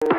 Well,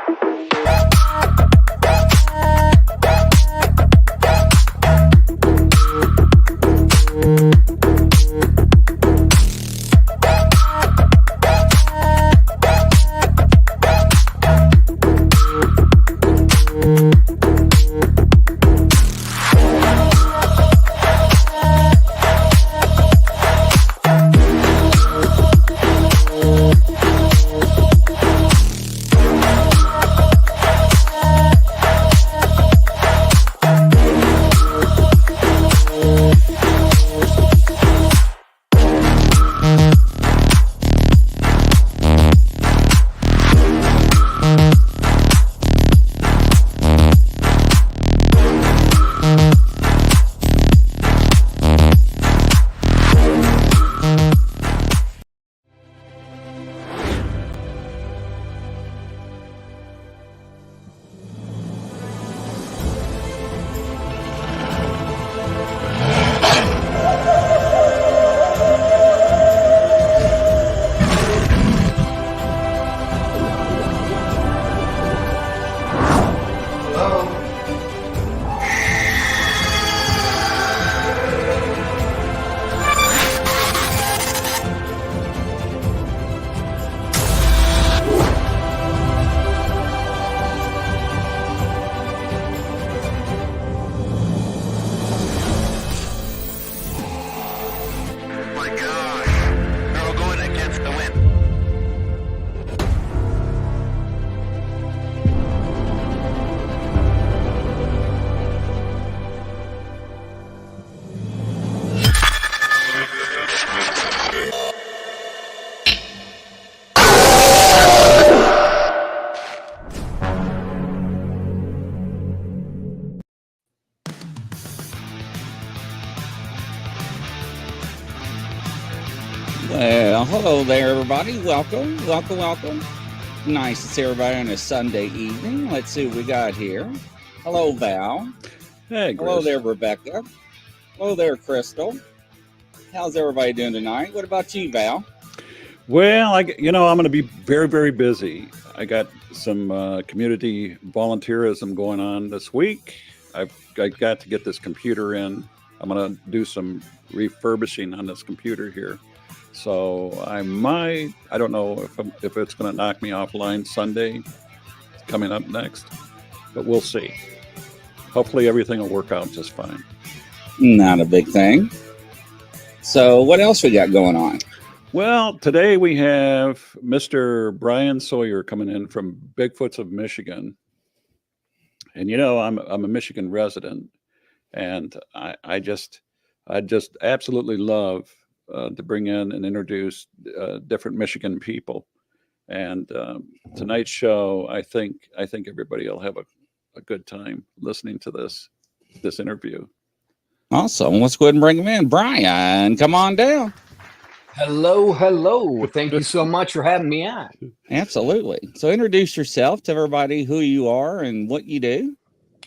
hello there, everybody. Welcome. Nice to see everybody on a Sunday evening. Let's see what we got here. Hello, Val. Hey, Chris. Hello there, Rebecca. Hello there, Crystal. How's everybody doing tonight? What about you, Val? Well, I'm going to be very, very busy. I got some community volunteerism going on this week. I got to get this computer in. I'm going to do some refurbishing on this computer here. So I don't know if it's going to knock me offline Sunday coming up next, but we'll see. Hopefully everything will work out just fine. Not a big thing. So what else we got going on? Well, today we have Mr. Brian Sawyer coming in from Bigfoots of Michigan. And I'm a Michigan resident, and I just absolutely love to bring in and introduce different Michigan people. And tonight's show, I think everybody will have a good time listening to this interview. Awesome. Let's go ahead and bring him in. Brian, come on down. Hello. Thank you so much for having me on. Absolutely. So introduce yourself to everybody, who you are and what you do.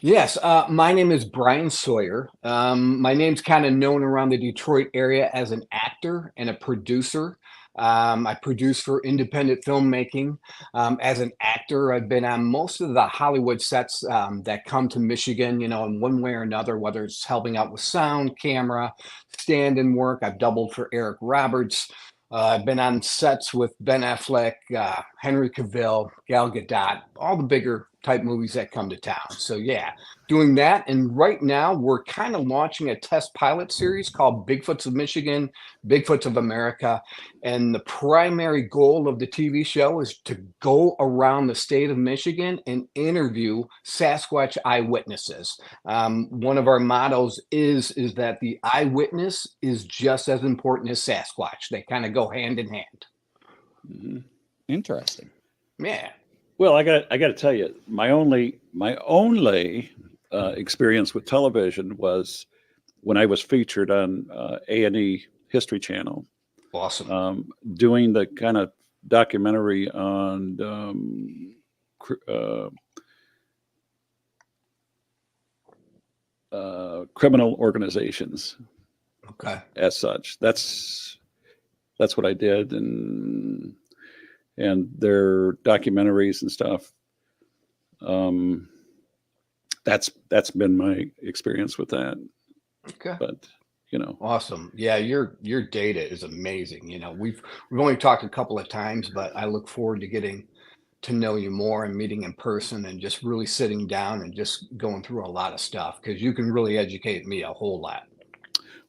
Yes, my name is Brian Sawyer. My name's kind of known around the Detroit area as an actor and a producer. I produce for independent filmmaking. As an actor, I've been on most of the Hollywood sets that come to Michigan, in one way or another, whether it's helping out with sound, camera, stand-in work. I've doubled for Eric Roberts. I've been on sets with Ben Affleck, Henry Cavill, Gal Gadot, all the bigger type movies that come to town. So yeah, doing that. And right now we're kind of launching a test pilot series called Bigfoots of Michigan, Bigfoots of America. And the primary goal of the TV show is to go around the state of Michigan and interview Sasquatch eyewitnesses. One of our mottos is that the eyewitness is just as important as Sasquatch. They kind of go hand in hand. Mm-hmm. Interesting. Yeah. Well, I got to tell you, my only experience with television was when I was featured on A&E History Channel. Awesome. Doing the kind of documentary on criminal organizations. Okay. As such, that's what I did, and their documentaries and stuff That's been my experience with that. Okay. But Awesome. Yeah, your data is amazing. We've only talked a couple of times, but I look forward to getting to know you more and meeting in person and just really sitting down and just going through a lot of stuff, because you can really educate me a whole lot.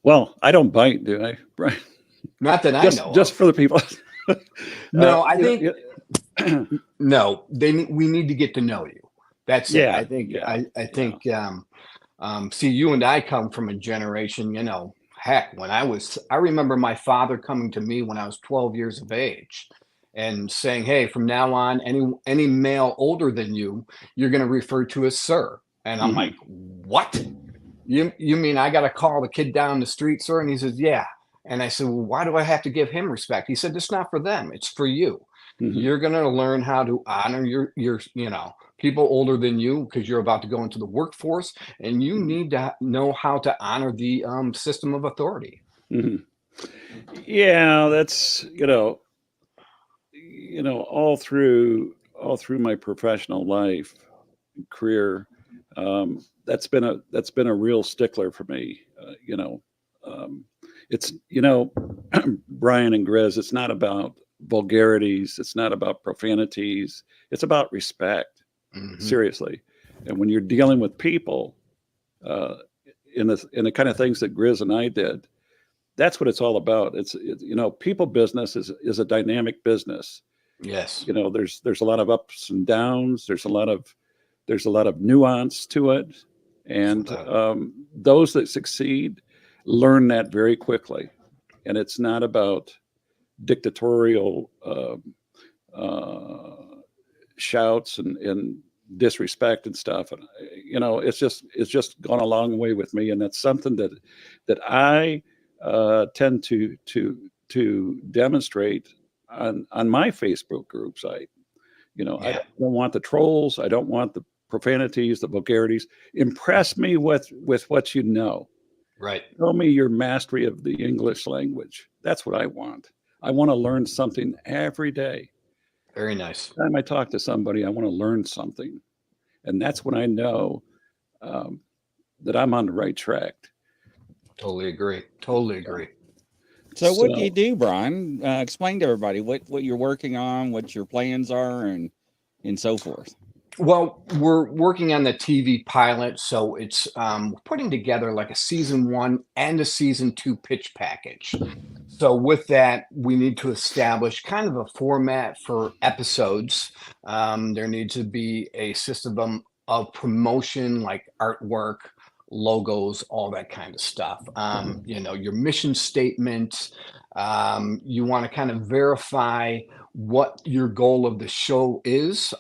Well, I don't bite, do I, Brian? Not that I know Just of. for the people. No, I think no. We need to get to know you. That's it. Yeah, I think yeah, I think see, you and I come from a generation, heck, I remember my father coming to me when I was 12 years of age and saying, "Hey, from now on, any male older than you, you're going to refer to as sir." And I'm like, "What? You mean I got to call the kid down the street, sir?" And he says, "Yeah." And I said, "Well, why do I have to give him respect?" He said, "It's not for them. It's for you. You're going to learn how to honor your people older than you, because you're about to go into the workforce, and you need to know how to honor the system of authority." Yeah, that's all through my professional life career. That's been a real stickler for me. It's Brian and Grizz. It's not about vulgarities. It's not about profanities. It's about respect. Seriously. And when you're dealing with people, in the kind of things that Grizz and I did, that's what it's all about. It's people business is a dynamic business. Yes. There's a lot of ups and downs. There's a lot of nuance to it, and those that succeed learn that very quickly. And it's not about dictatorial shouts and disrespect and stuff. And it's just gone a long way with me, and that's something that I tend to demonstrate on my Facebook group site. I don't want the trolls. I don't want the profanities, the vulgarities. Impress me with what you know. Right. Show me your mastery of the English language. That's what I want. I want to learn something every day. Very nice. Every time I talk to somebody, I want to learn something. And that's when I know that I'm on the right track. Totally agree. Totally agree. So what do you do, Brian? Explain to everybody what you're working on, what your plans are, and so forth. Well, we're working on the TV pilot, so it's putting together like a season 1 and a season 2 pitch package. So with that, we need to establish kind of a format for episodes. There needs to be a system of promotion, like artwork, logos, all that kind of stuff. Your mission statement. You want to kind of verify what your goal of the show is.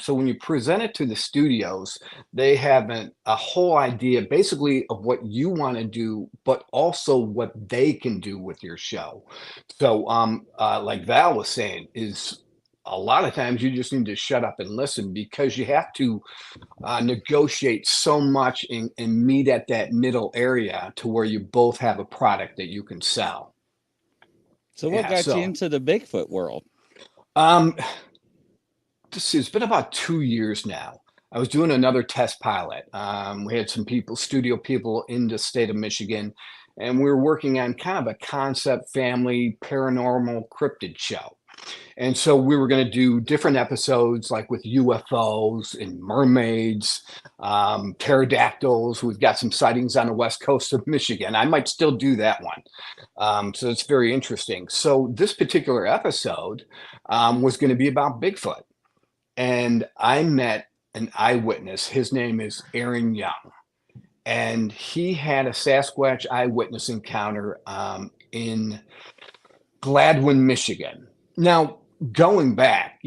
So when you present it to the studios, they have a whole idea basically of what you want to do, but also what they can do with your show. So like Val was saying, is a lot of times you just need to shut up and listen, because you have to negotiate so much and meet at that middle area to where you both have a product that you can sell. So what got you into the Bigfoot world? It's been about 2 years now. I was doing another test pilot. We had some studio people in the state of Michigan, and we were working on kind of a concept family paranormal cryptid show. And so we were going to do different episodes, like with UFOs and mermaids, pterodactyls. We've got some sightings on the west coast of Michigan. I might still do that one. So it's very interesting. So this particular episode was going to be about Bigfoot. And I met an eyewitness. His name is Aaron Young. And he had a Sasquatch eyewitness encounter in Gladwin, Michigan. Now, going back,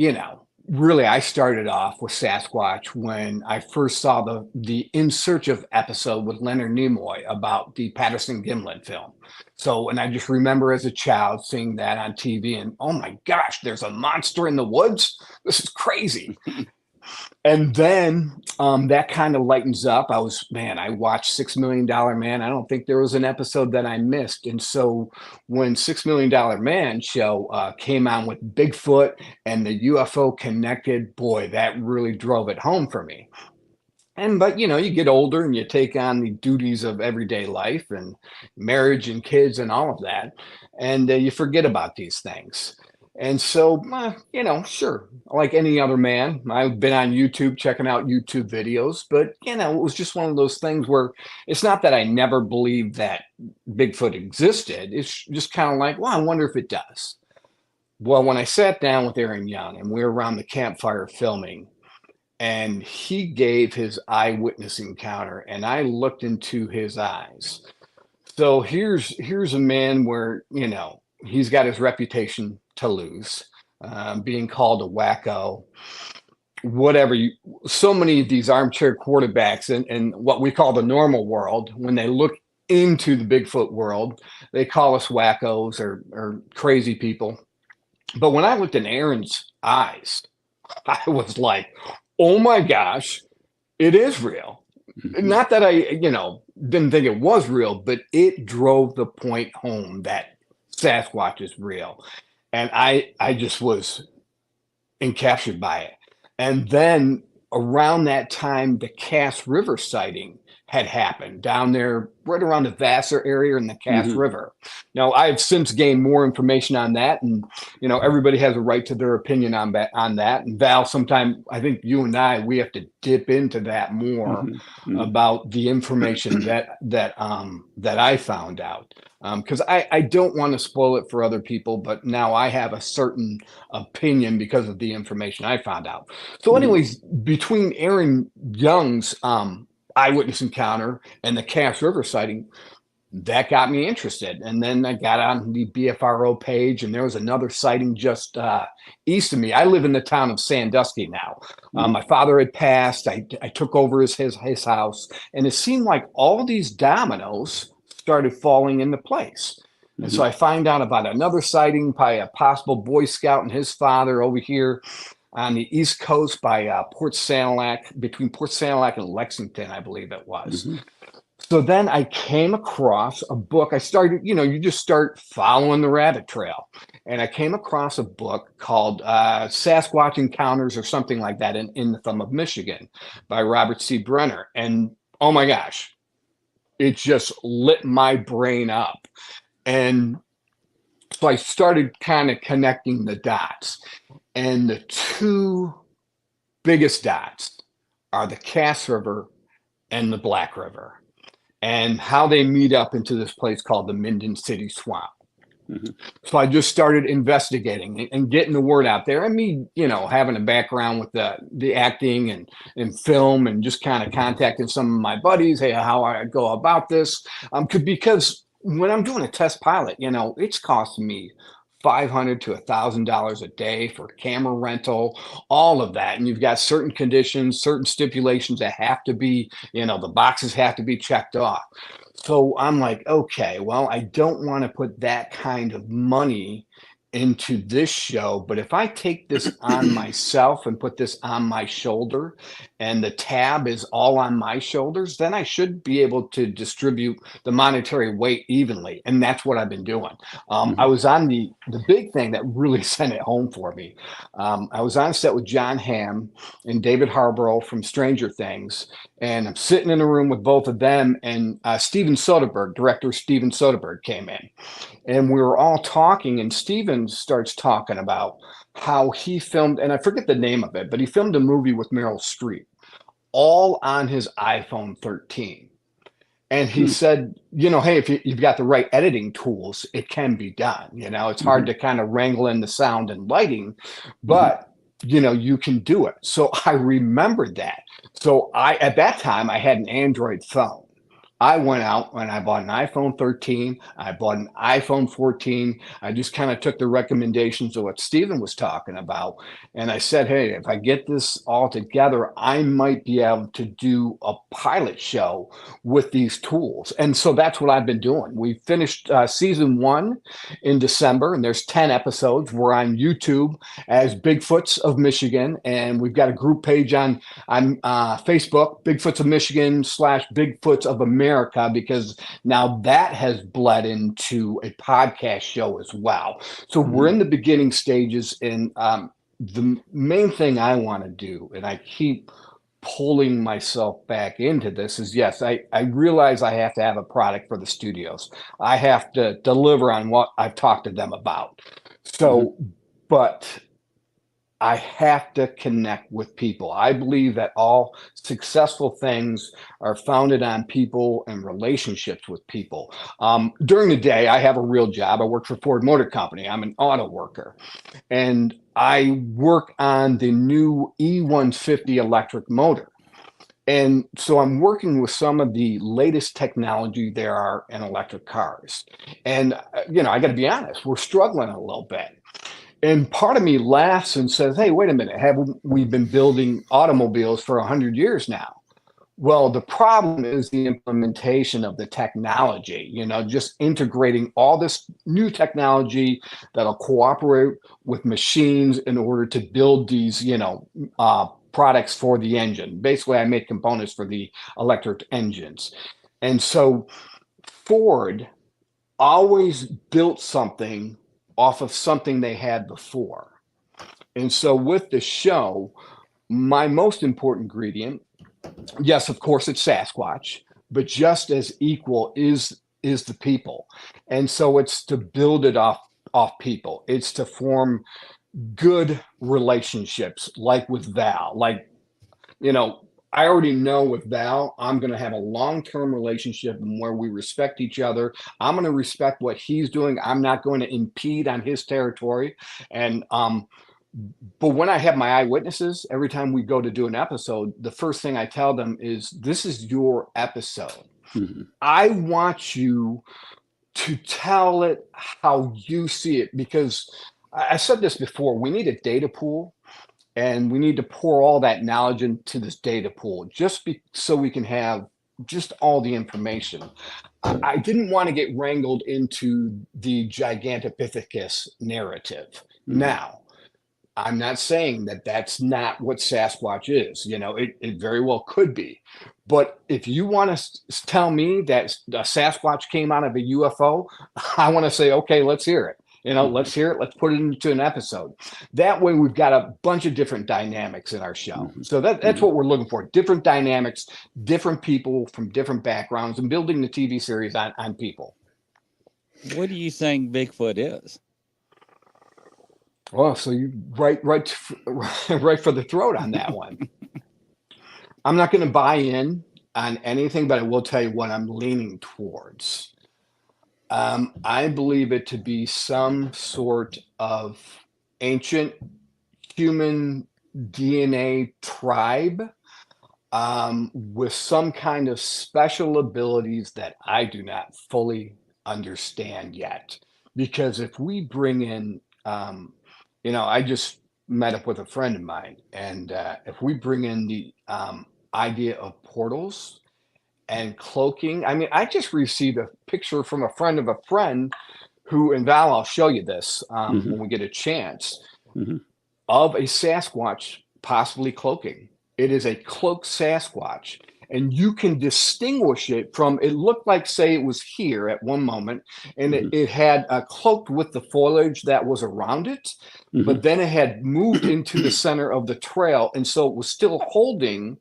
really, I started off with Sasquatch when I first saw the In Search of episode with Leonard Nimoy about the Patterson-Gimlin film. So, and I just remember as a child seeing that on TV and, oh my gosh, there's a monster in the woods. This is crazy. And then that kind of lightens up. I watched $6 Million Man. I don't think there was an episode that I missed. And so when $6 Million Man show came on with Bigfoot and the UFO connected, boy, that really drove it home for me. But you get older and you take on the duties of everyday life and marriage and kids and all of that, and you forget about these things. And so, sure, like any other man, I've been on YouTube checking out YouTube videos, but it was just one of those things where it's not that I never believed that Bigfoot existed. It's just kind of like, well, I wonder if it does. Well, when I sat down with Aaron Young and we were around the campfire filming, and he gave his eyewitness encounter, and I looked into his eyes. So here's a man where he's got his reputation to lose, being called a wacko, whatever. So many of these armchair quarterbacks and what we call the normal world, when they look into the Bigfoot world, they call us wackos or crazy people. But when I looked in Aaron's eyes, I was like, oh my gosh, it is real. Not that I, didn't think it was real, but it drove the point home that Sasquatch is real. And I just was encaptured by it. And then around that time, the Cass River sighting had happened down there right around the Vassar area in the Cass River. Now, I've since gained more information on that, and everybody has a right to their opinion on that. And Val, sometime I think you and we have to dip into that more about the information that I found out, because I don't want to spoil it for other people, but now I have a certain opinion because of the information I found out. So, anyways, between Aaron Young's eyewitness encounter and the Cass River sighting, that got me interested. And then I got on the BFRO page, and there was another sighting just east of me. I live in the town of Sandusky now. My father had passed. I took over his house, and it seemed like all these dominoes started falling into place. And so I find out about another sighting by a possible Boy Scout and his father over here on the East Coast by Port Sanilac, between Port Sanilac and Lexington, I believe it was. So then I came across a book. I started, you just start following the rabbit trail. And I came across a book called Sasquatch Encounters or something like that in the Thumb of Michigan by Robert C. Brenner. And oh my gosh, it just lit my brain up. And so I started kind of connecting the dots. And the two biggest dots are the Cass River and the Black River, and how they meet up into this place called the Minden City Swamp. So I just started investigating and getting the word out there. And me, having a background with the acting and film, and just kind of contacting some of my buddies, hey, how I go about this. Because when I'm doing a test pilot, it's costing me $500 to $1,000 a day for camera rental, all of that. And you've got certain conditions, certain stipulations that have to be, the boxes have to be checked off. So I'm like, okay, well, I don't want to put that kind of money into this show, but if I take this on myself and put this on my shoulder, and the tab is all on my shoulders, then I should be able to distribute the monetary weight evenly. And that's what I've been doing. I was on the big thing that really sent it home for me. I was on set with John Hamm and David Harborough from Stranger Things, and I'm sitting in a room with both of them, and Steven Soderbergh, director Steven Soderbergh, came in, and we were all talking, and Steven starts talking about how he filmed, and I forget the name of it, but he filmed a movie with Meryl Streep all on his iPhone 13. And he said, hey, if you've got the right editing tools, it can be done. It's hard to kind of wrangle in the sound and lighting, but you can do it. So I remembered that. So at that time, I had an Android phone. I went out and I bought an iPhone 13. I bought an iPhone 14. I just kind of took the recommendations of what Steven was talking about. And I said, hey, if I get this all together, I might be able to do a pilot show with these tools. And so that's what I've been doing. We finished season 1 in December, and there's 10 episodes. We're on YouTube as Bigfoots of Michigan. And we've got a group page on Facebook, Bigfoots of Michigan / Bigfoots of America, because now that has bled into a podcast show as well. So we're in the beginning stages, and the main thing I want to do, and I keep pulling myself back into this, is yes, I realize I have to have a product for the studios. I have to deliver on what I've talked to them about. So, but I have to connect with people. I believe that all successful things are founded on people and relationships with people. During the day, I have a real job. I work for Ford Motor Company. I'm an auto worker. And I work on the new E150 electric motor. And so I'm working with some of the latest technology there are in electric cars. And, I got to be honest, we're struggling a little bit. And part of me laughs and says, hey, wait a minute, haven't we been building automobiles for 100 years now? Well, the problem is the implementation of the technology, just integrating all this new technology that'll cooperate with machines in order to build these, products for the engine. Basically, I make components for the electric engines. And so Ford always built something off of something they had before. And so with the show, my most important ingredient, yes, of course, it's Sasquatch, but just as equal is the people. And so it's to build it off people. It's to form good relationships, like with Val. I already know with Val, I'm going to have a long-term relationship where we respect each other. I'm going to respect what he's doing. I'm not going to impede on his territory. And but when I have my eyewitnesses, every time we go to do an episode, the first thing I tell them is, this is your episode. I want you to tell it how you see it, because I said this before, we need a data pool. And we need to pour all that knowledge into this data pool so we can have just all the information. I didn't want to get wrangled into the Gigantopithecus narrative. Now, I'm not saying that that's not what Sasquatch is. It very well could be. But if you want to tell me that a Sasquatch came out of a UFO, I want to say, okay, let's hear it. Let's hear it. Let's put it into an episode. That way we've got a bunch of different dynamics in our show. So that's what we're looking for. Different dynamics, different people from different backgrounds, and building the TV series on people. What do you think Bigfoot is? Well, so you right for the throat on that one. I'm not going to buy in on anything, but I will tell you what I'm leaning towards. I believe it to be some sort of ancient human DNA tribe with some kind of special abilities that I do not fully understand yet. Because if we bring in, I just met up with a friend of mine, and if we bring in the idea of portals and cloaking. I mean, I just received a picture from a friend of a friend who, and Val, I'll show you this when we get a chance, of a Sasquatch possibly cloaking. It is a cloaked Sasquatch. And you can distinguish it from, it looked like, say, it was here at one moment, and it had cloaked with the foliage that was around it, but then it had moved into the center of the trail. And so it was still holding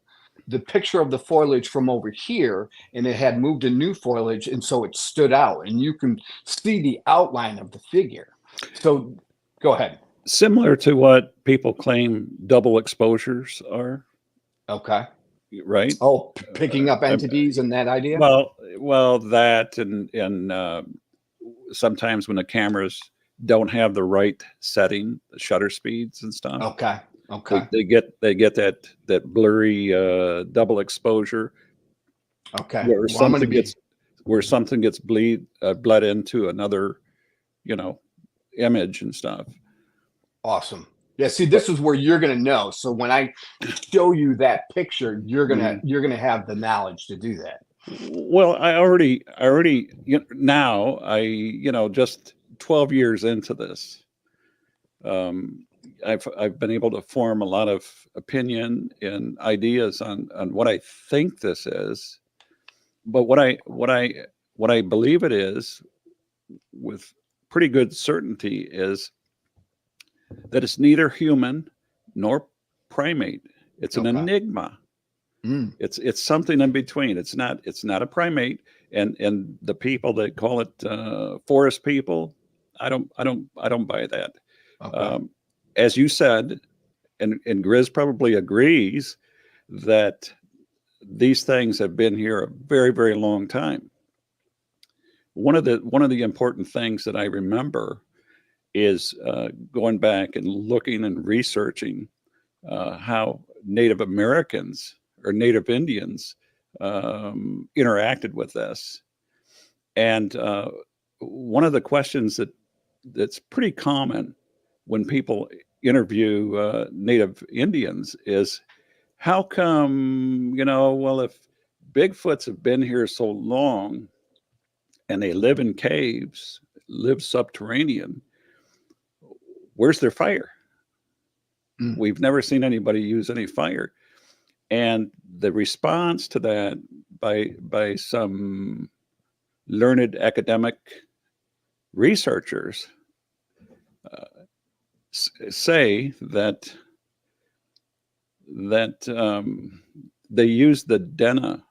the picture of the foliage from over here, and it had moved to new foliage, and so it stood out, and you can see the outline of the figure. So go ahead. Similar to what people claim double exposures are. Okay. Right. Oh, picking up entities and that idea. Well, that and sometimes when the cameras don't have the right setting, the shutter speeds and stuff. Okay. They get that blurry double exposure. Okay. where Well, I'm going to something be gets bled into another, image and stuff. awesome. Yeah. See, But this is where you're going to know. So when I show you that picture, you're Mhm. gonna have the knowledge to do that. Well, I already, now just 12 years into this, I've been able to form a lot of opinion and ideas on what I think this is, but what I believe it is with pretty good certainty is that it's neither human nor primate. It's an Okay. enigma. Mm. It's something in between. It's not a primate, and the people that call it forest people, I don't buy that. Okay. Um, as you said, and Grizz probably agrees that these things have been here a very, very long time. One of the important things that I remember is going back and looking and researching how Native Americans or Native Indians interacted with this. And one of the questions that's pretty common when people interview Native Indians is, how come, well, if Bigfoots have been here so long and they live in caves, live subterranean, where's their fire? Mm. We've never seen anybody use any fire. And the response to that by some learned academic researchers say that they use the Dena.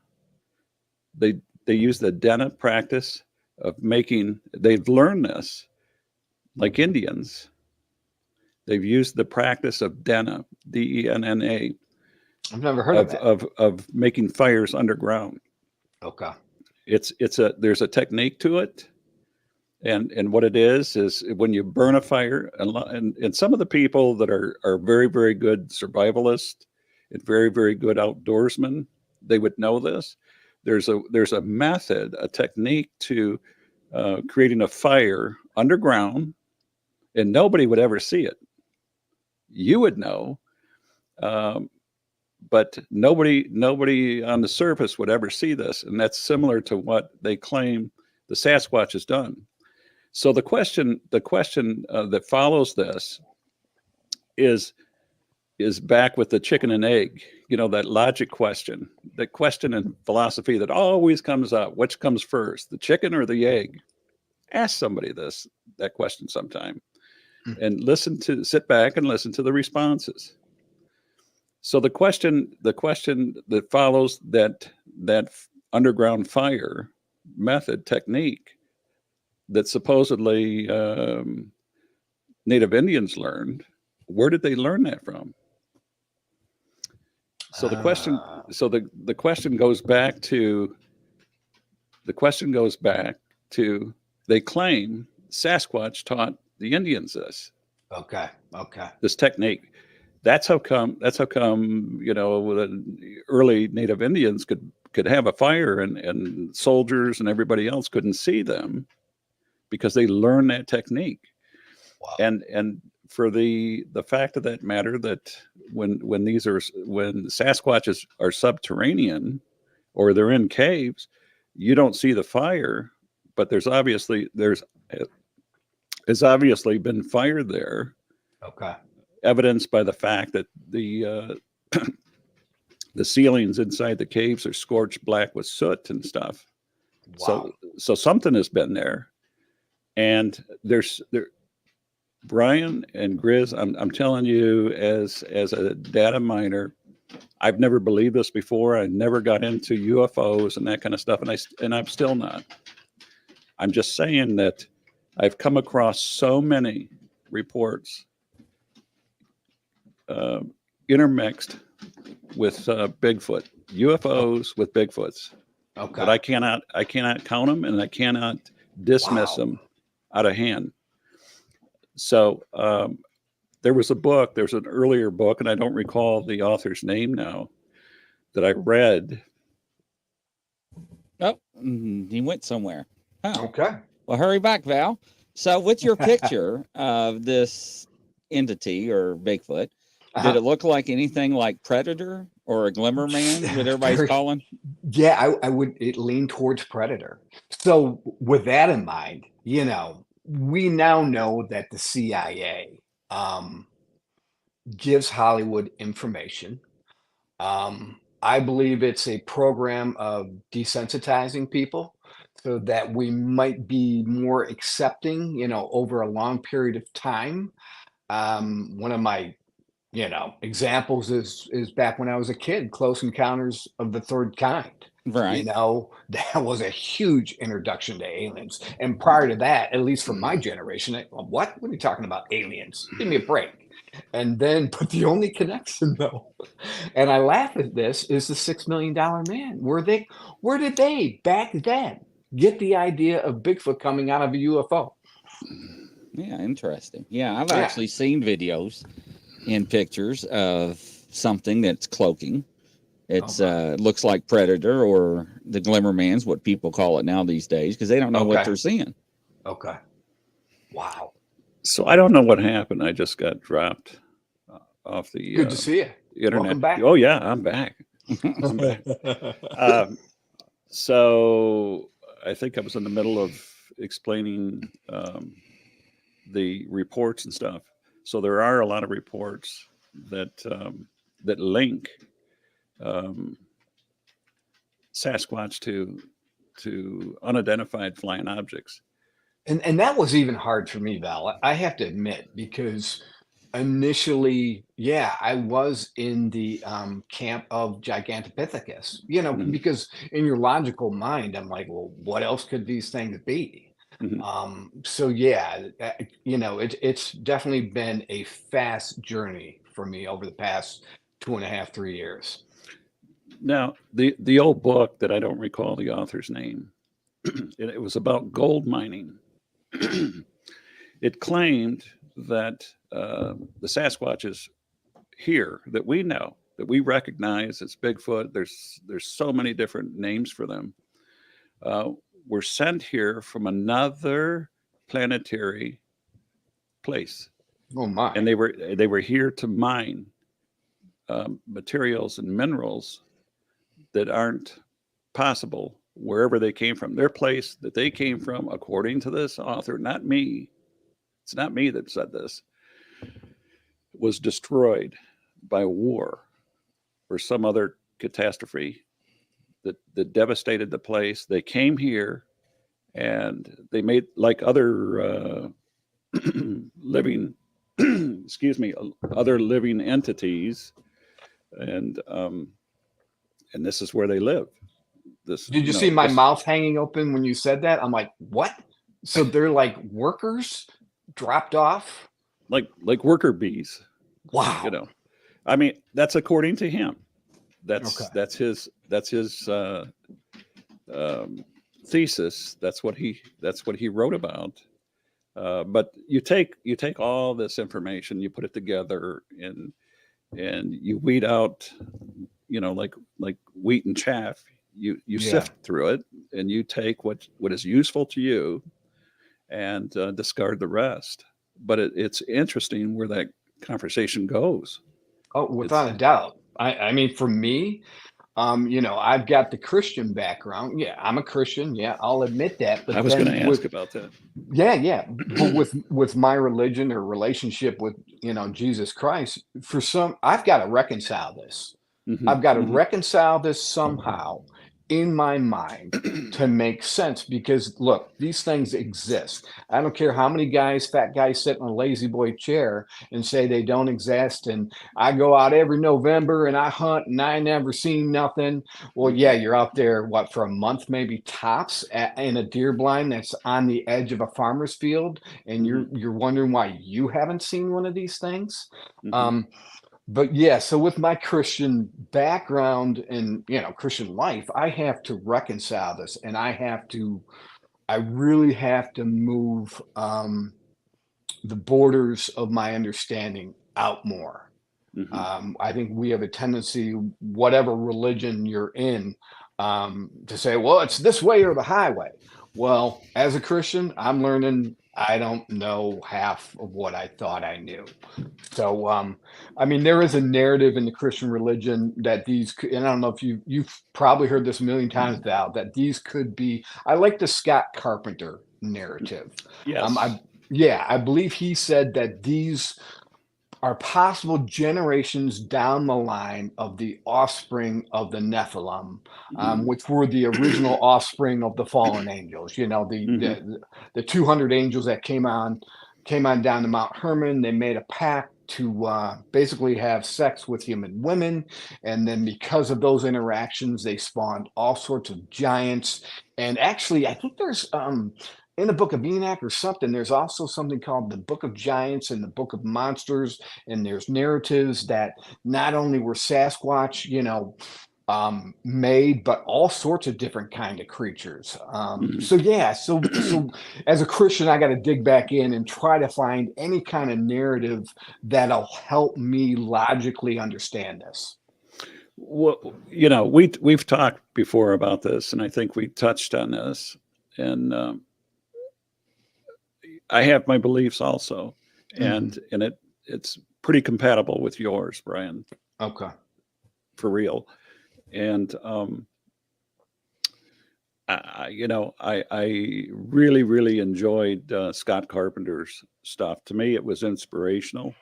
They use the Dena practice of making. They've learned this, like Indians. They've used the practice of Dena, Denna, I've never heard of that. of making fires underground. Okay. There's a technique to it, and what it is when you burn a fire, and some of the people that are very, very good survivalists and very, very good outdoorsmen, they would know this. There's a method, a technique to creating a fire underground, and nobody would ever see it. You would know, but nobody on the surface would ever see this, and that's similar to what they claim the Sasquatch has done. So the question that follows this is back with the chicken and egg. That logic question, that question in philosophy that always comes up: which comes first, the chicken or the egg? Ask somebody that question sometime, and sit back and listen to the responses. So the question that follows that underground fire method technique that supposedly Native Indians learned, where did they learn that from? So the question goes back to they claim Sasquatch taught the Indians Okay. this technique. That's how come the early Native Indians could have a fire, and soldiers and everybody else couldn't see them, because they learned that technique. Wow. And for the fact of that matter, that when Sasquatches are subterranean or they're in caves, you don't see the fire, but there's obviously been fire there. Okay. Evidenced by the fact that the ceilings inside the caves are scorched black with soot and stuff. Wow. So something has been there, and Brian and Grizz, I'm telling you, as a data miner, I've never believed this before. I never got into UFOs and that kind of stuff, and I'm still not. I'm just saying that I've come across so many reports intermixed with Bigfoot, UFOs with Bigfoots. Okay. But I cannot count them, and I cannot dismiss them out of hand. So there's an earlier book, and I don't recall the author's name now, that I read Oh, he went somewhere. Huh. Okay. Well, hurry back, Val. So, what's your picture of this entity or Bigfoot? Did it look like anything like Predator or a Glimmer Man that everybody's calling? Yeah, I would it lean towards Predator. So with that in mind, we now know that the CIA gives Hollywood information. I believe it's a program of desensitizing people so that we might be more accepting, over a long period of time. One of my examples is back when I was a kid, Close Encounters of the Third Kind. Right. That was a huge introduction to aliens. And prior to that, at least for my generation, what are you talking about? Aliens? Give me a break. And then, but the only connection though, and I laugh at this, is the $6 million man. Where did they back then get the idea of Bigfoot coming out of a UFO? Yeah, interesting. Yeah, I've actually seen videos and pictures of something that's cloaking. It's looks like Predator or the Glimmer Man's what people call it now these days because they don't know what they're seeing. Okay. Wow. So I don't know what happened. I just got dropped off the Good to see you. internet. Welcome back. Oh yeah, I'm back. I'm back. So I think I was in the middle of explaining the reports and stuff. So there are a lot of reports that that link Sasquatch to unidentified flying objects. And that was even hard for me, Val. I have to admit, because initially, I was in the camp of Gigantopithecus, because in your logical mind, I'm like, well, what else could these things be? So it's definitely been a fast journey for me over the past 2.5, 3 years. Now, the old book that I don't recall the author's name, it was about gold mining. It claimed that the Sasquatch is here that we know, that we recognize as Bigfoot. There's so many different names for them. Were sent here from another planetary place. Oh my! And they were here to mine materials and minerals that aren't possible wherever they came from. Their place that they came from, according to this author, not me, it's not me that said this, was destroyed by war or some other catastrophe that devastated the place. They came here and they made like other living, other living entities, and this is where they live. Did you see my mouth hanging open when you said that? I'm like, what? So they're like workers dropped off? Like worker bees. Wow. I mean, that's according to him. That's his thesis. That's what he wrote about. But you take all this information, you put it together, and you weed out, like wheat and chaff. You sift through it, and you take what is useful to you, and discard the rest. But it's interesting where that conversation goes. Oh, without a doubt. I mean, for me, I've got the Christian background. Yeah, I'm a Christian. Yeah, I'll admit that. But I was going to ask about that. Yeah. But with my religion or relationship with, Jesus Christ, I've got to reconcile this. I've got to reconcile this somehow in my mind to make sense, because look, these things exist. I don't care how many fat guys sit in a lazy boy chair and say they don't exist. And I go out every November and I hunt and I never seen nothing. Well, yeah, you're out there, for a month, maybe tops, in a deer blind that's on the edge of a farmer's field. And you're wondering why you haven't seen one of these things. But yeah, so with my Christian background and, Christian life, I have to reconcile this, and I really have to move the borders of my understanding out more. I think we have a tendency, whatever religion you're in, to say, well, it's this way or the highway. Well, as a Christian, I'm learning I don't know half of what I thought I knew. So, I mean, there is a narrative in the Christian religion that these, and I don't know if you've probably heard this a million times, Val, that these could be. I like the Scott Carpenter narrative. Yes. I believe he said that these are possible generations down the line of the offspring of the Nephilim, which were the original offspring of the fallen angels. You know, the 200 angels that came on down to Mount Hermon. They made a pact to basically have sex with human women, and then because of those interactions, they spawned all sorts of giants. And actually, I think there's in the Book of Enoch or something, there's also something called the Book of Giants and the Book of Monsters, and there's narratives that not only were Sasquatch, made, but all sorts of different kind of creatures. So as a Christian, I got to dig back in and try to find any kind of narrative that'll help me logically understand this. Well, we've talked before about this, and I think we touched on this, and I have my beliefs also, and it's pretty compatible with yours, Brian. Okay. For real. And I really, really enjoyed Scott Carpenter's stuff. To me, it was inspirational.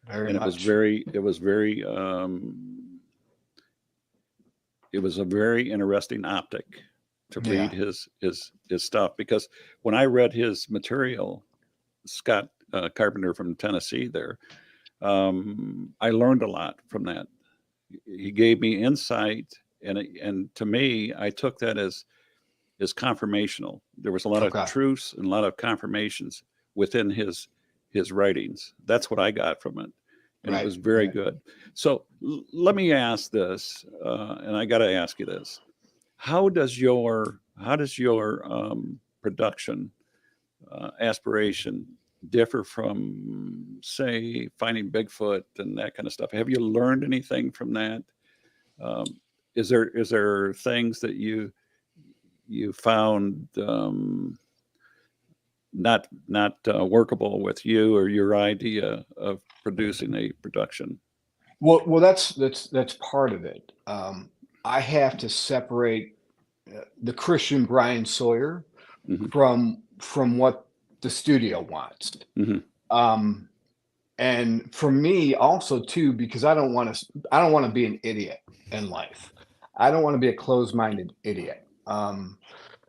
Very and much. it was a very interesting optic to read his stuff, because when I read his material, Scott Carpenter from Tennessee there, I learned a lot from that. He gave me insight, and to me, I took that as confirmational. There was a lot of truths and a lot of confirmations within his writings. That's what I got from it, and it was very good. So let me ask this, and I got to ask you this: how does your production aspiration differ from, say, finding Bigfoot and that kind of stuff? Have you learned anything from that? Is there things that you found not workable with you or your idea of producing a production? Well, that's part of it. I have to separate the Christian Brian Sawyer from what the studio wants. And for me also too, because I don't want to be an idiot in life. I don't want to be a closed-minded idiot.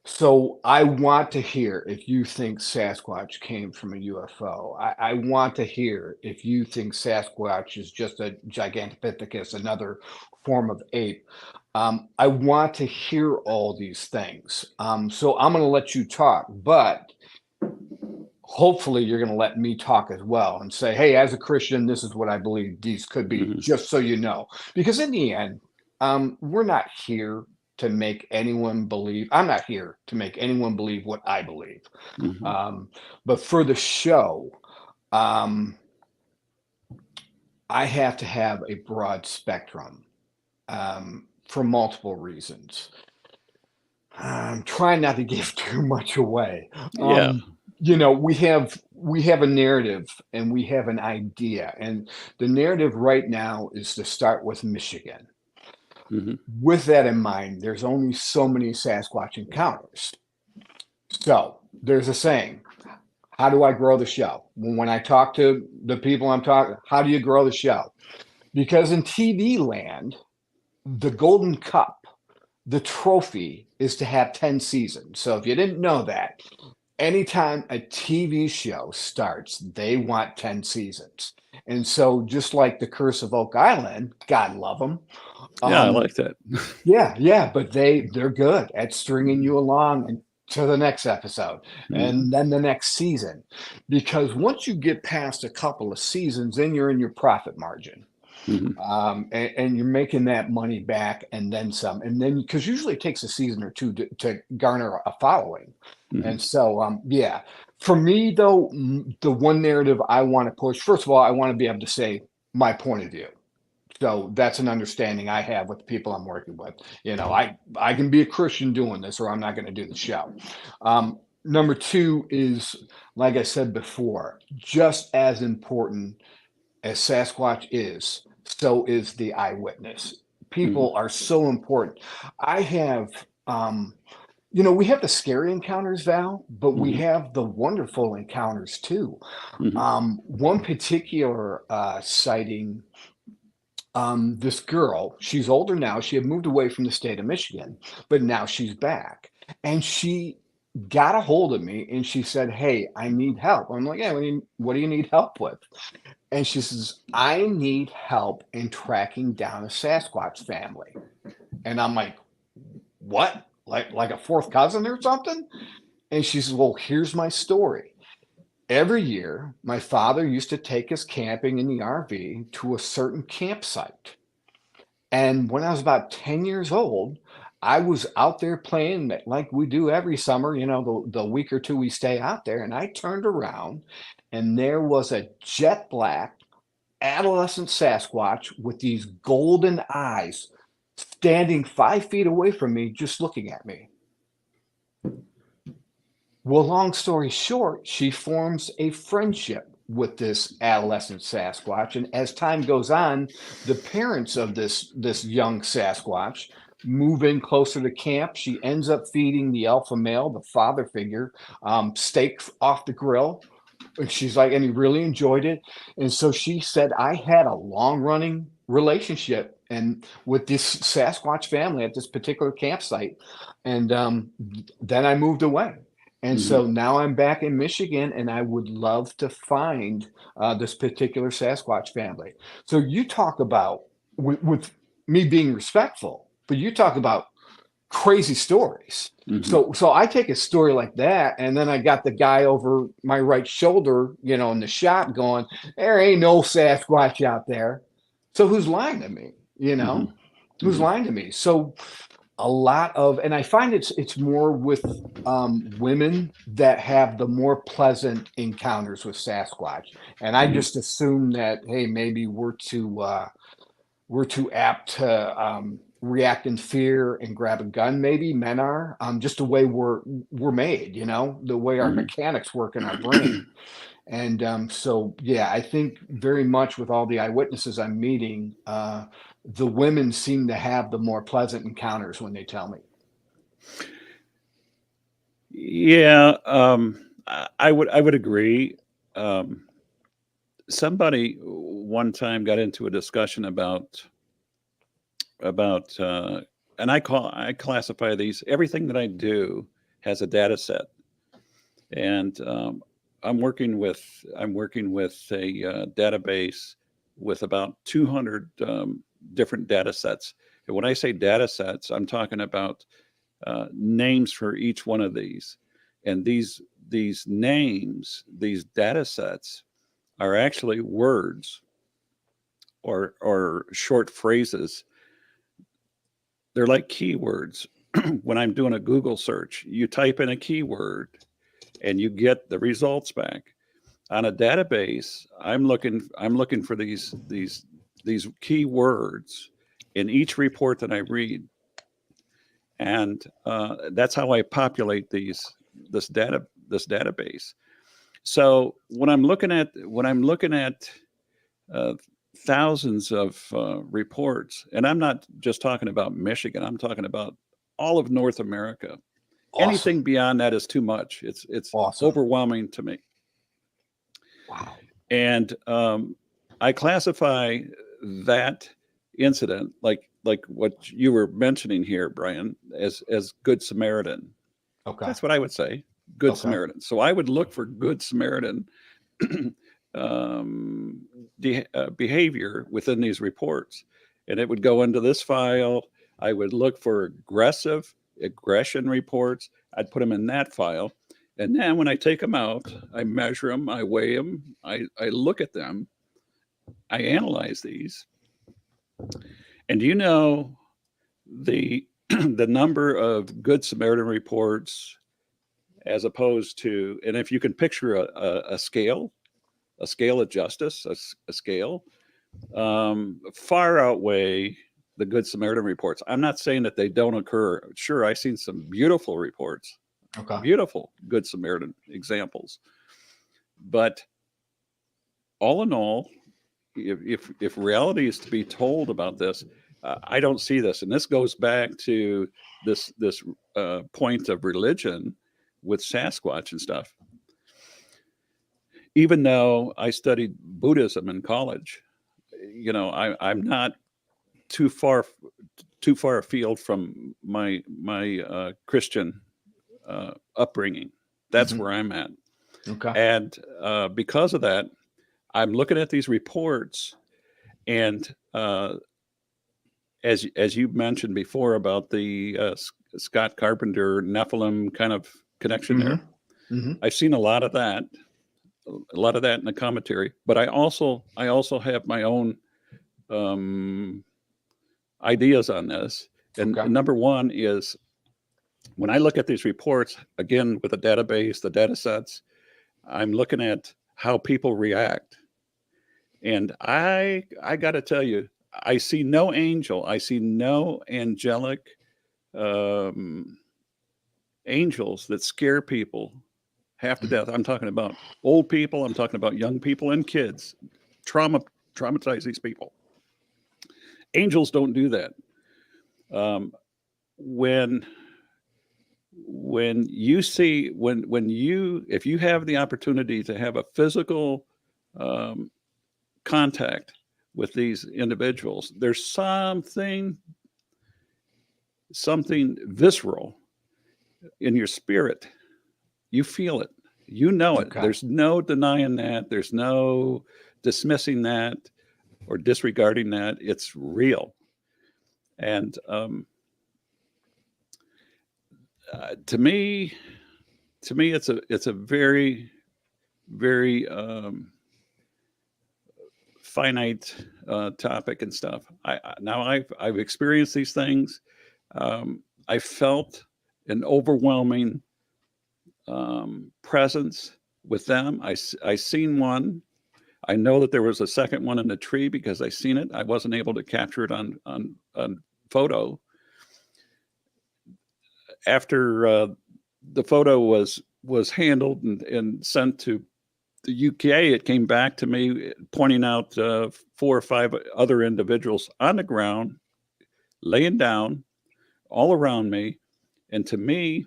So I want to hear if you think Sasquatch came from a UFO. I want to hear if you think Sasquatch is just a Gigantopithecus, another form of ape. I want to hear all these things. So I'm going to let you talk, but hopefully you're going to let me talk as well and say, hey, as a Christian, this is what I believe these could be, just so you know. Because in the end, we're not here to make anyone believe. I'm not here to make anyone believe what I believe. But for the show, I have to have a broad spectrum for multiple reasons. I'm trying not to give too much away. We have a narrative and we have an idea, and the narrative right now is to start with Michigan. With that in mind, there's only so many Sasquatch encounters. So there's a saying: how do I grow the show? When I talk to the people I'm talking, how do you grow the show? Because in TV land, the Golden Cup, the trophy, is to have 10 seasons. So if you didn't know that, anytime a TV show starts, they want 10 seasons. And so just like the Curse of Oak Island, God love them. I like that. But they're good at stringing you along to the next episode and then the next season. Because once you get past a couple of seasons, then you're in your profit margin. And you're making that money back and then some. And then, because usually it takes a season or two to garner a following. And so, for me, though, the one narrative I want to push, first of all, I want to be able to say my point of view. So that's an understanding I have with the people I'm working with. You know, I can be a Christian doing this, or I'm not going to do the show. Number two is, like I said before, just as important as Sasquatch is, so is the eyewitness. Mhm. People are so important. I have, you know, we have the scary encounters, Val, but we Mhm. have the wonderful encounters too. Mhm. One particular sighting, this girl, she's older now. She had moved away from the state of Michigan, but now she's back. And she got a hold of me and she said, "Hey, I need help." I'm like, "Yeah, what do you need help with?" And she says, "I need help in tracking down a Sasquatch family." And I'm like, "What? Like a fourth cousin or something?" And she says, "Well, here's my story. Every year, my father used to take us camping in the RV to a certain campsite. And when I was about 10 years old, I was out there playing like we do every summer, you know, the week or two we stay out there. And I turned around and there was a jet black adolescent Sasquatch with these golden eyes standing 5 feet away from me, just looking at me. Well, long story short, she forms a friendship with this adolescent Sasquatch, and as time goes on, the parents of this young Sasquatch move in closer to camp. She ends up feeding the alpha male, the father figure, steak off the grill. And she's like, and he really enjoyed it. And so she said, I had a long running relationship and with this Sasquatch family at this particular campsite. And then I moved away. And Mhm. so now I'm back in Michigan and I would love to find this particular Sasquatch family. So you talk about, with me being respectful, but you talk about crazy stories. Mhm. So I take a story like that, and then I got the guy over my right shoulder, you know, in the shop going, "There ain't no Sasquatch out there." So who's lying to me? You know, Mhm. who's Mhm. lying to me? So a lot of, and I find it's more with women that have the more pleasant encounters with Sasquatch, and I Mhm. just assume that, hey, maybe we're too apt to react in fear and grab a gun. Maybe men are, just the way we're made, you know, the way our Mhm. mechanics work in our brain. And so, yeah, I think very much with all the eyewitnesses I'm meeting, the women seem to have the more pleasant encounters when they tell me. Yeah, I would agree. Um, Somebody one time got into a discussion about and I classify these, everything that I do has a data set, and I'm working with a database with about 200 different data sets. And when I say data sets, I'm talking about names for each one of these, and these names, these data sets, are actually words or short phrases. They're like keywords. When I'm doing a Google search, you type in a keyword and you get the results back. On a database, I'm looking for these keywords in each report that I read, and that's how I populate this database. So when I'm looking at uh, thousands of reports, and I'm not just talking about Michigan. I'm talking about all of North America. Awesome. Anything beyond that is too much. It's Awesome. overwhelming to me. Wow. And I classify that incident, like what you were mentioning here, Brian, as Good Samaritan. Okay. That's what I would say. Good Okay. Samaritan. So I would look for Good Samaritan um, behavior within these reports, and it would go into this file. I would look for aggression reports. I'd put them in that file, and then when I take them out, I measure them, I weigh them, I look at them, I analyze these, and the the number of Good Samaritan reports as opposed to, and if you can picture a scale of justice, a scale. far outweigh the Good Samaritan reports. I'm not saying that they don't occur. Sure, I've seen some beautiful reports, beautiful Good Samaritan examples. But all in all, if reality is to be told about this, I don't see this. And this goes back to this point of religion with Sasquatch and stuff. Even though I studied Buddhism in college, you know, I'm not too far afield from my Christian upbringing. That's where I'm at. Okay. And because of that, I'm looking at these reports, and as you mentioned before about the Scott Carpenter Nephilim kind of connection there, I've seen a lot of that in the commentary. But I also have my own ideas on this. And number one is, when I look at these reports, again, with the database, the data sets, I'm looking at how people react. And I got to tell you, I see no angel. I see no angelic angels that scare people half to death. I'm talking about old people. I'm talking about young people and kids. Traumatize these people. Angels don't do that. When you see, if you have the opportunity to have a physical contact with these individuals, there's something visceral in your spirit. You feel it. You know it. There's no denying that. There's no dismissing that or disregarding that. It's real. And to me, it's a very, very finite topic and stuff. I've experienced these things. I felt an overwhelming presence with them. I seen one. I know that there was a second one in the tree because I seen it. I wasn't able to capture it on photo. After the photo was handled and sent to the UK, it came back to me pointing out 4 or 5 other individuals on the ground, laying down all around me. And to me,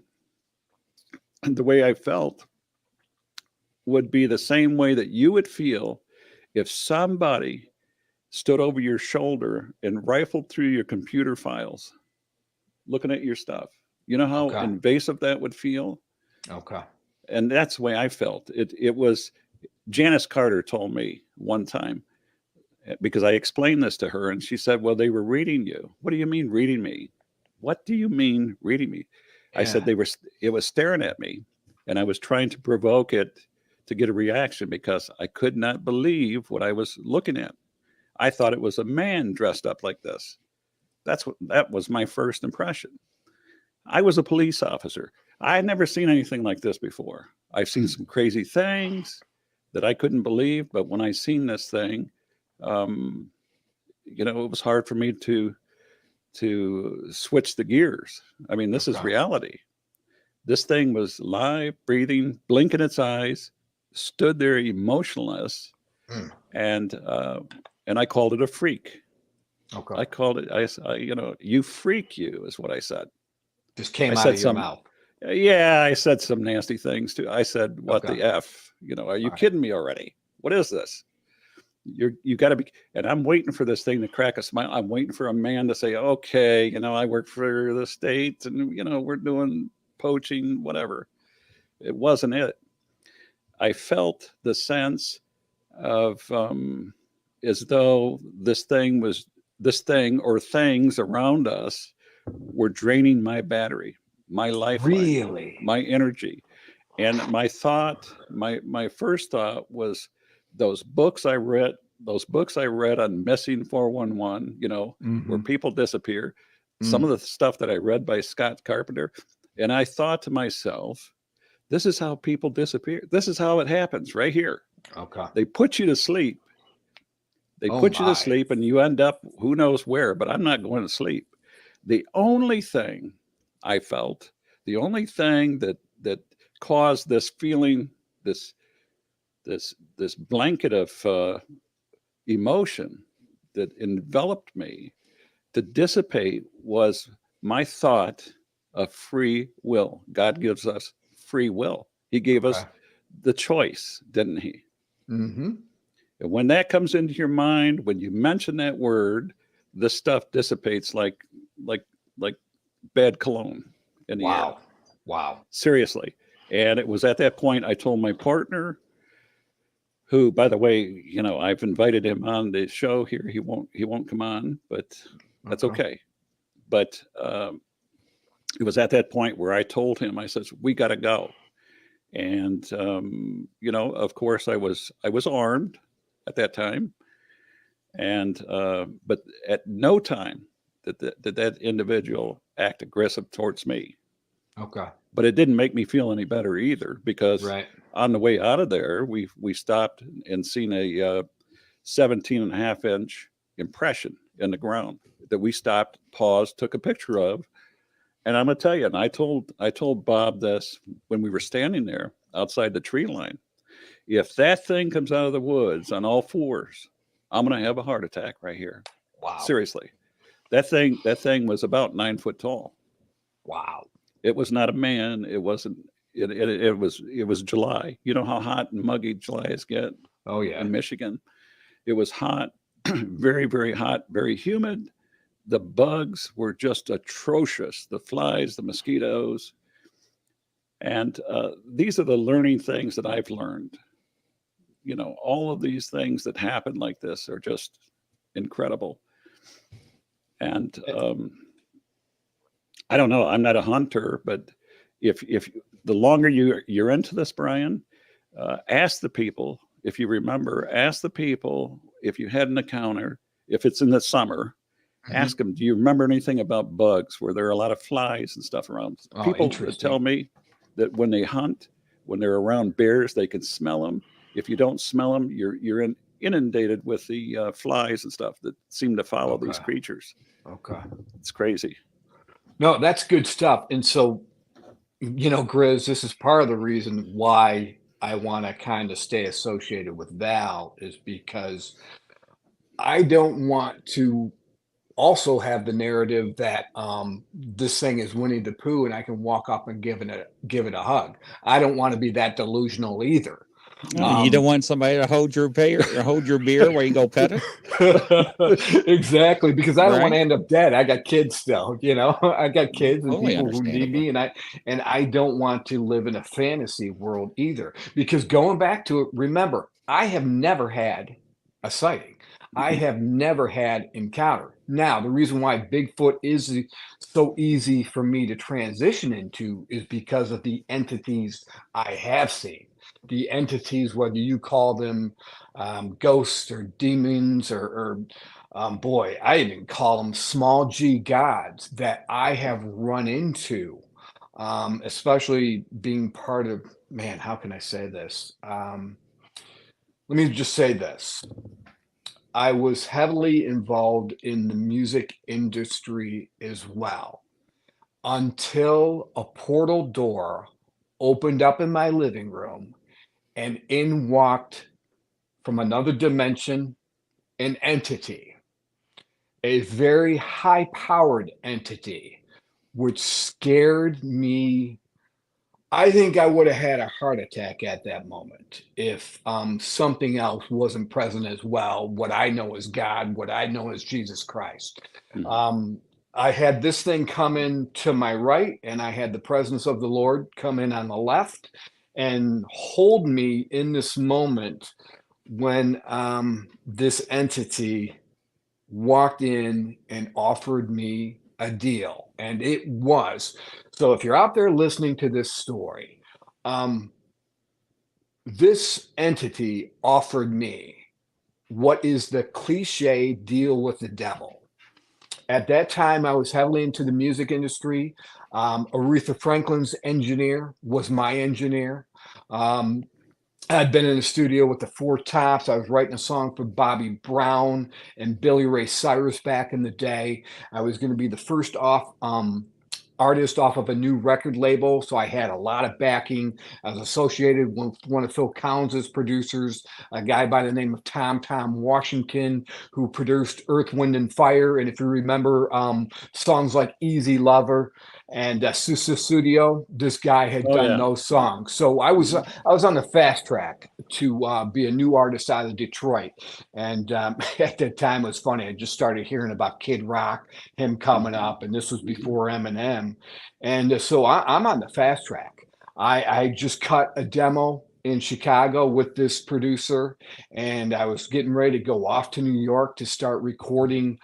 the way I felt would be the same way that you would feel if somebody stood over your shoulder and rifled through your computer files, looking at your stuff. You know how invasive that would feel? Okay. And that's the way I felt. It was, Janice Carter told me one time, because I explained this to her, and she said, well, they were reading you. What do you mean reading me? What do you mean reading me? Yeah. I said it was staring at me, and I was trying to provoke it to get a reaction because I could not believe what I was looking at. I thought it was a man dressed up like this. That was my first impression. I was a police officer. I had never seen anything like this before. I've seen some crazy things that I couldn't believe, but when I seen this thing, it was hard for me to switch the gears. I mean, this is reality. This thing was live, breathing, blinking its eyes, stood there emotionless, and I called it a freak. Okay. I called it, you freak, you is what I said. Just came out of your mouth. Yeah, I said some nasty things too. I said, what the F? Are you kidding me already? What is this? You got to be, and I'm waiting for this thing to crack a smile. I'm waiting for a man to say, okay, I work for the state and, we're doing poaching, whatever. It wasn't it. I felt the sense of as though this thing or things around us were draining my battery, my lifeline, my energy. And my first thought was those books I read on missing 411, where people disappear, some of the stuff that I read by Scott Carpenter. And I thought to myself, this is how people disappear. This is how it happens right here. Okay. They put you to sleep. They Oh put you to my. sleep and you end up who knows where, but I'm not going to sleep. The only thing I felt, the only thing that caused this feeling, this blanket of emotion that enveloped me to dissipate was my thought of free will. God gives us free will. He gave us Okay. the choice, didn't he? Mm-hmm. And when that comes into your mind, when you mention that word, the stuff dissipates like like bad cologne in the air. Wow. Wow. Seriously. And it was at that point I told my partner, who, by the way, you know, I've invited him on the show here. He won't come on, but that's okay. But it was at that point where I told him, I says, we got to go. And you know, of course, I was armed at that time, and but at no time did that individual act aggressive towards me. Okay. But it didn't make me feel any better either, because Right. on the way out of there, we stopped and seen a 17 and a half inch impression in the ground that we stopped, paused, took a picture of. And I'm gonna tell you, and I told Bob this when we were standing there outside the tree line. If that thing comes out of the woods on all fours, I'm gonna have a heart attack right here. Wow. Seriously. That thing was about 9 foot tall. Wow. It was not a man. It wasn't. It was July. You know how hot and muggy Julys get Oh yeah. in Michigan. It was hot, very, very hot, very humid. The bugs were just atrocious. The flies, the mosquitoes. And these are the learning things that I've learned. You know, all of these things that happen like this are just incredible. And I don't know. I'm not a hunter, but if the longer you're into this, Brian, ask the people. If you remember, ask the people if you had an encounter. If it's in the summer, ask them, do you remember anything about bugs? Where there are a lot of flies and stuff around? Oh, People interesting. tell me that when they hunt, when they're around bears, they can smell them. If you don't smell them, you're inundated with the flies and stuff that seem to follow these Okay. creatures. Okay. It's crazy. No, that's good stuff. And so, you know, Grizz, this is part of the reason why I want to kind of stay associated with Val, is because I don't want to also have the narrative that this thing is Winnie the Pooh and I can walk up and give it a hug. I don't want to be that delusional either. You don't want somebody to hold your beer where you go pet it. Exactly, because I don't want to Right. end up dead. I got kids still, you know. I got kids and Totally people who need understandable. me, and I don't want to live in a fantasy world either. Because going back to it, remember, I have never had a sighting. I have never had encounter. Now, the reason why Bigfoot is so easy for me to transition into is because of the entities I have seen. The entities, whether you call them ghosts or demons or boy, I even call them small g gods that I have run into, especially being part of, man, how can I say this? Let me just say this. I was heavily involved in the music industry as well until a portal door opened up in my living room and in walked from another dimension an entity, a very high powered entity, which scared me. I think I would have had a heart attack at that moment if something else wasn't present as well. What I know is God, what I know is Jesus Christ. Mhm. I had this thing come in to my right, and I had the presence of the Lord come in on the left and hold me in this moment when this entity walked in and offered me a deal. And it was, so if you're out there listening to this story, this entity offered me what is the cliche deal with the devil. At that time, I was heavily into the music industry. Aretha Franklin's engineer was my engineer. Um, I'd been in the studio with the Four Tops. I was writing a song for Bobby Brown and Billy Ray Cyrus back in the day. I was going to be the first artist off of a new record label, so I had a lot of backing. I was associated with one of Phil Collins's producers, a guy by the name of Tom Washington, who produced Earth, Wind, and Fire. And if you remember songs like Easy Lover and Studio, this guy had Oh done yeah. those songs. So I was on the fast track to be a new artist out of Detroit. And at that time, it was funny. I just started hearing about Kid Rock, him coming up, and this was before Eminem. And so I'm on the fast track. I just cut a demo in Chicago with this producer, and I was getting ready to go off to New York to start recording.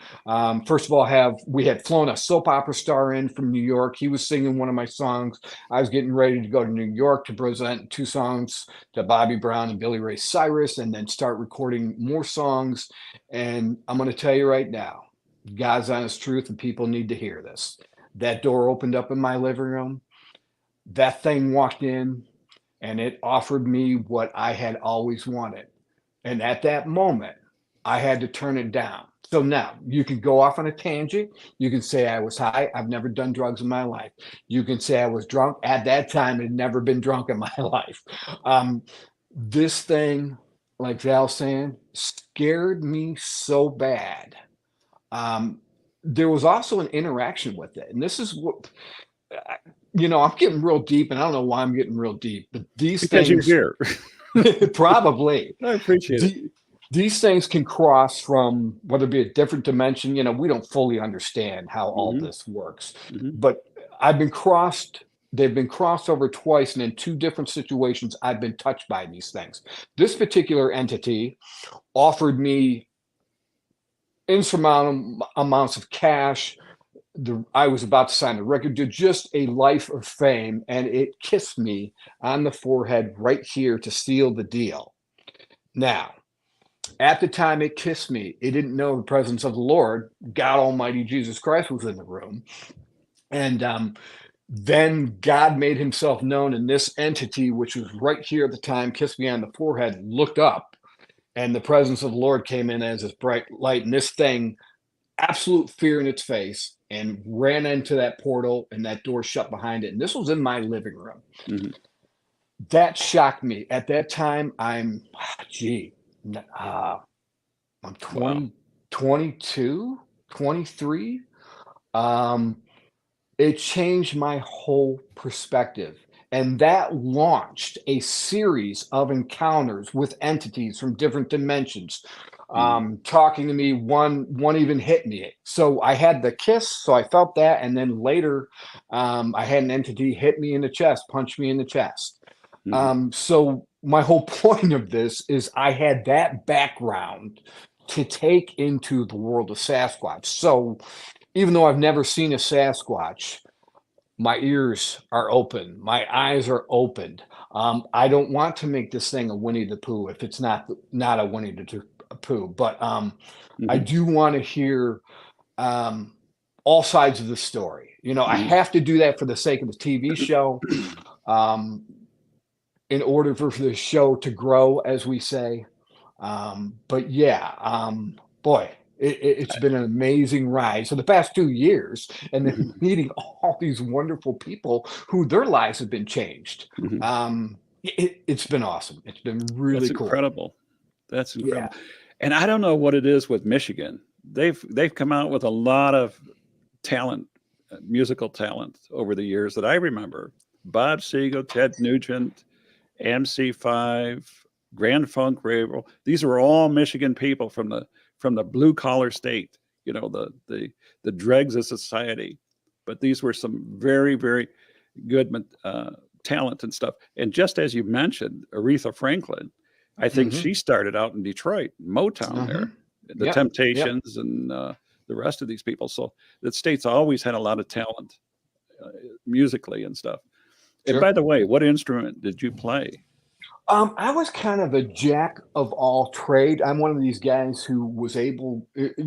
First of all, we had flown a soap opera star in from New York. He was singing one of my songs. I was getting ready to go to New York to present 2 songs to Bobby Brown and Billy Ray Cyrus, and then start recording more songs. And I'm going to tell you right now, God's honest truth, and people need to hear this. That door opened up in my living room. That thing walked in, and it offered me what I had always wanted. And at that moment, I had to turn it down. So now you can go off on a tangent. You can say I was high. I've never done drugs in my life. You can say I was drunk. At that time, I'd never been drunk in my life. This thing, like Val's saying, scared me so bad. There was also an interaction with it. And this is what, I'm getting real deep, and I don't know why I'm getting real deep, but these Because things you're here. probably I appreciate it. these things can cross from whether it be a different dimension. We don't fully understand how all this works, but they've been crossed over twice, and in 2 different situations, I've been touched by these things. This particular entity offered me insurmountable amounts of cash. I was about to sign a record deal, just a life of fame, and it kissed me on the forehead right here to seal the deal. Now, at the time it kissed me, it didn't know the presence of the Lord, God Almighty, Jesus Christ was in the room. And then God made himself known, and this entity, which was right here at the time, kissed me on the forehead, looked up, and the presence of the Lord came in as this bright light, and this thing, absolute fear in its face, and ran into that portal, and that door shut behind it. And this was in my living room. That shocked me. At that time, I'm 20, Wow. 22, 23. It changed my whole perspective. And that launched a series of encounters with entities from different dimensions, talking to me. One even hit me. So I had the kiss, so I felt that. And then later, I had an entity hit me in the chest, punch me in the chest. So my whole point of this is I had that background to take into the world of Sasquatch. So even though I've never seen a Sasquatch, my ears are open, my eyes are opened. I don't want to make this thing a Winnie the Pooh if it's not a Winnie the Pooh, but I do want to hear all sides of the story. I have to do that for the sake of the TV show, in order for the show to grow, as we say. But yeah, boy, it's been an amazing ride. So the past 2 years, and then meeting all these wonderful people who their lives have been changed. It's been awesome. It's been really cool. Incredible. That's incredible. Yeah. And I don't know what it is with Michigan. They've come out with a lot of talent, musical talent over the years that I remember. Bob Seger, Ted Nugent, MC5, Grand Funk Railroad. These were all Michigan people from the blue collar state, the dregs of society. But these were some very, very good talent and stuff. And just as you mentioned, Aretha Franklin, I think she started out in Detroit, Motown there, the Temptations and the rest of these people. So the state's always had a lot of talent musically and stuff. Sure. And by the way, what instrument did you play? I was kind of a jack of all trade. I'm one of these guys who was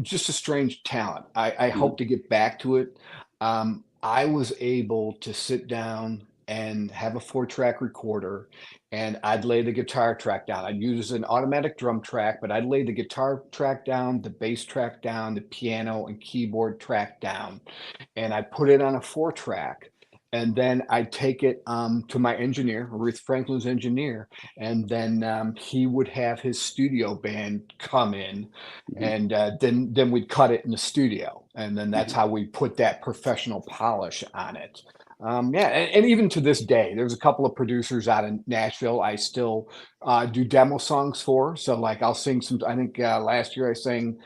just a strange talent. I hope to get back to it. I was able to sit down and have a 4-track recorder, and I'd lay the guitar track down. I'd use an automatic drum track, but I'd lay the guitar track down, the bass track down, the piano and keyboard track down, and I put it on a 4-track. And then I'd take it to my engineer, Ruth Franklin's engineer, and then he would have his studio band come in, and then we'd cut it in the studio, and then that's how we put that professional polish on it. Yeah, and even to this day, there's a couple of producers out in Nashville I still do demo songs for. So like I'll sing some. I think last year I sang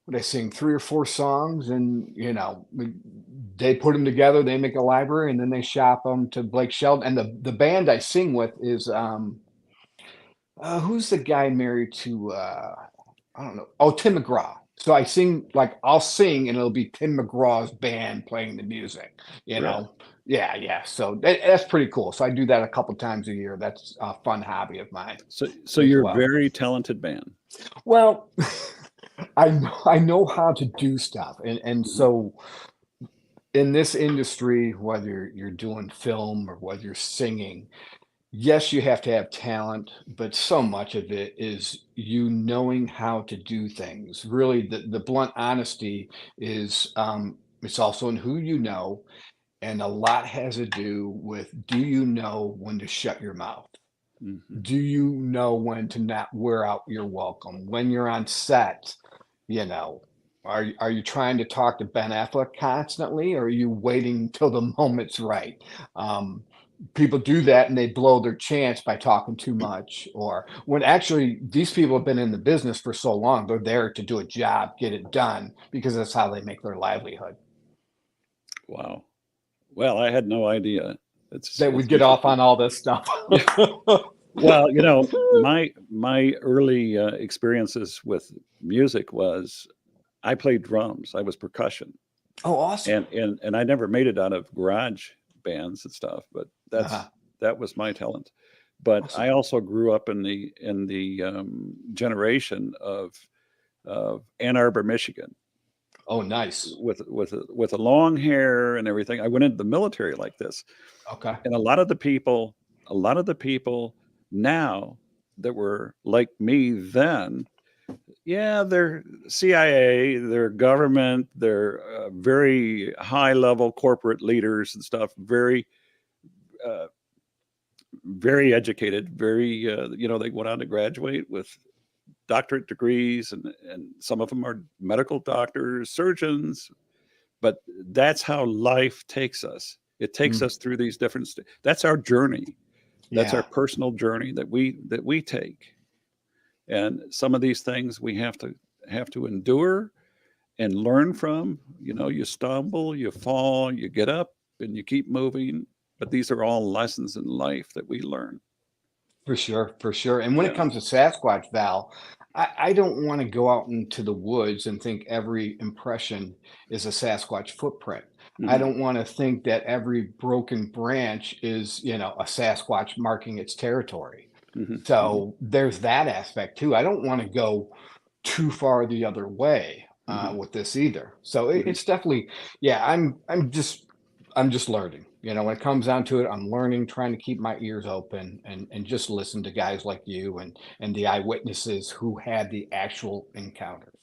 3 or 4 songs, and they put them together, they make a library, and then they shop them to Blake Shelton. And the band I sing with is who's the guy married to I don't know. Oh, Tim McGraw. So I sing, like I'll sing and it'll be Tim McGraw's band playing the music, you know? Yeah. So that's pretty cool. So I do that a couple times a year. That's a fun hobby of mine. So you're a very talented man. Well, I know how to do stuff. And so in this industry, whether you're doing film or whether you're singing, yes, you have to have talent, but so much of it is you knowing how to do things. Really, the blunt honesty is it's also in who you know, and a lot has to do with, do you know when to shut your mouth? Do you know when to not wear out your welcome? When you're on set, are you trying to talk to Ben Affleck constantly, or are you waiting till the moment's right? People do that and they blow their chance by talking too much, or when actually these people have been in the business for so long, they're there to do a job, get it done, because that's how they make their livelihood. Wow. Well, I had no idea. That we get off on all this stuff. Well, my early experiences with music was I played drums. I was percussion. Oh, awesome. And I never made it out of garage bands and stuff, but that was my talent. But awesome. I also grew up in the generation of Ann Arbor, Michigan. Oh, nice. With a long hair and everything. I went into the military like this. Okay. And a lot of the people now that were like me then, they're CIA, they're government, they're very high level corporate leaders and stuff, very educated, very, they went on to graduate with doctorate degrees, and some of them are medical doctors, surgeons, but that's how life takes us. It takes us through these different that's our journey. That's our personal journey that we take. And some of these things we have to endure and learn from. You stumble, you fall, you get up, and you keep moving. But these are all lessons in life that we learn. For sure. And when it comes to Sasquatch, Val, I don't want to go out into the woods and think every impression is a Sasquatch footprint. I don't want to think that every broken branch is, a Sasquatch marking its territory. So there's that aspect too. I don't want to go too far the other way with this either. So it's definitely, I'm just learning. When it comes down to it, I'm learning, trying to keep my ears open and just listen to guys like you and the eyewitnesses who had the actual encounters.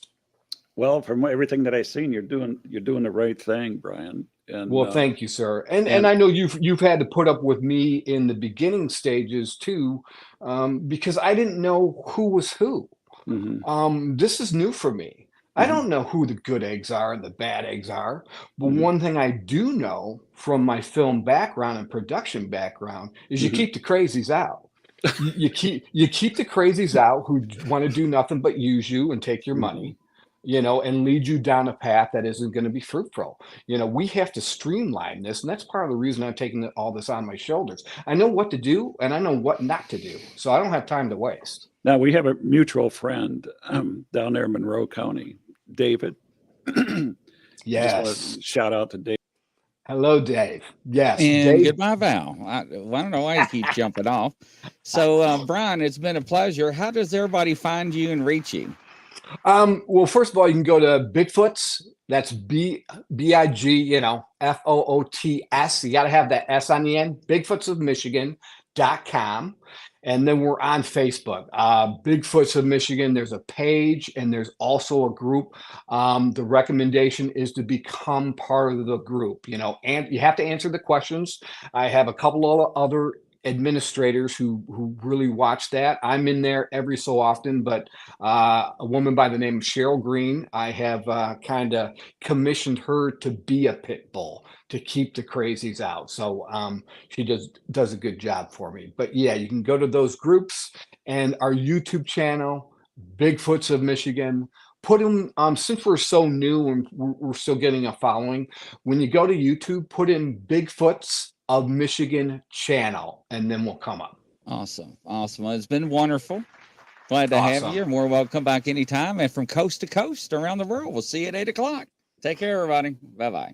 Well, from everything that I've seen, you're doing the right thing, Brian. And well, thank you, sir. And I know you've had to put up with me in the beginning stages too, because I didn't know who was who. This is new for me. I don't know who the good eggs are and the bad eggs are, but one thing I do know from my film background and production background is you keep the crazies out. You keep the crazies out who want to do nothing but use you and take your money, and lead you down a path that isn't going to be fruitful. We have to streamline this, and that's part of the reason I'm taking all this on my shoulders. I know what to do, and I know what not to do, so I don't have time to waste. Now, we have a mutual friend down there in Monroe County, David. Yes. Shout out to Dave. Hello, Dave. Yes. And Dave. goodbye, Val. I don't know why you keep jumping off. So, Brian, it's been a pleasure. How does everybody find you and reach you? Well, first of all, you can go to Bigfoot's That's B-I-G, you know, F-O-O-T-S. You got to have that S on the end. Bigfootsofmichigan.com. And then we're on Facebook. Bigfoots of Michigan. There's a page and there's also a group. The recommendation is to become part of the group, you know, and you have to answer the questions. I have a couple of other administrators who really watch that. I'm in there every so often, but a woman by the name of Cheryl Green, I have kind of commissioned her to be a pit bull to keep the crazies out. So she does a good job for me. But yeah, you can go to those groups and our YouTube channel, Bigfoots of Michigan. Put in, since we're so new and we're still getting a following, when you go to YouTube, put in Bigfoots of Michigan channel, and then we'll come up. Awesome. Awesome. Well, it's been wonderful. Glad to have you. More welcome back anytime. And from coast to coast around the world, we'll see you at 8 o'clock. Take care, everybody. Bye-bye.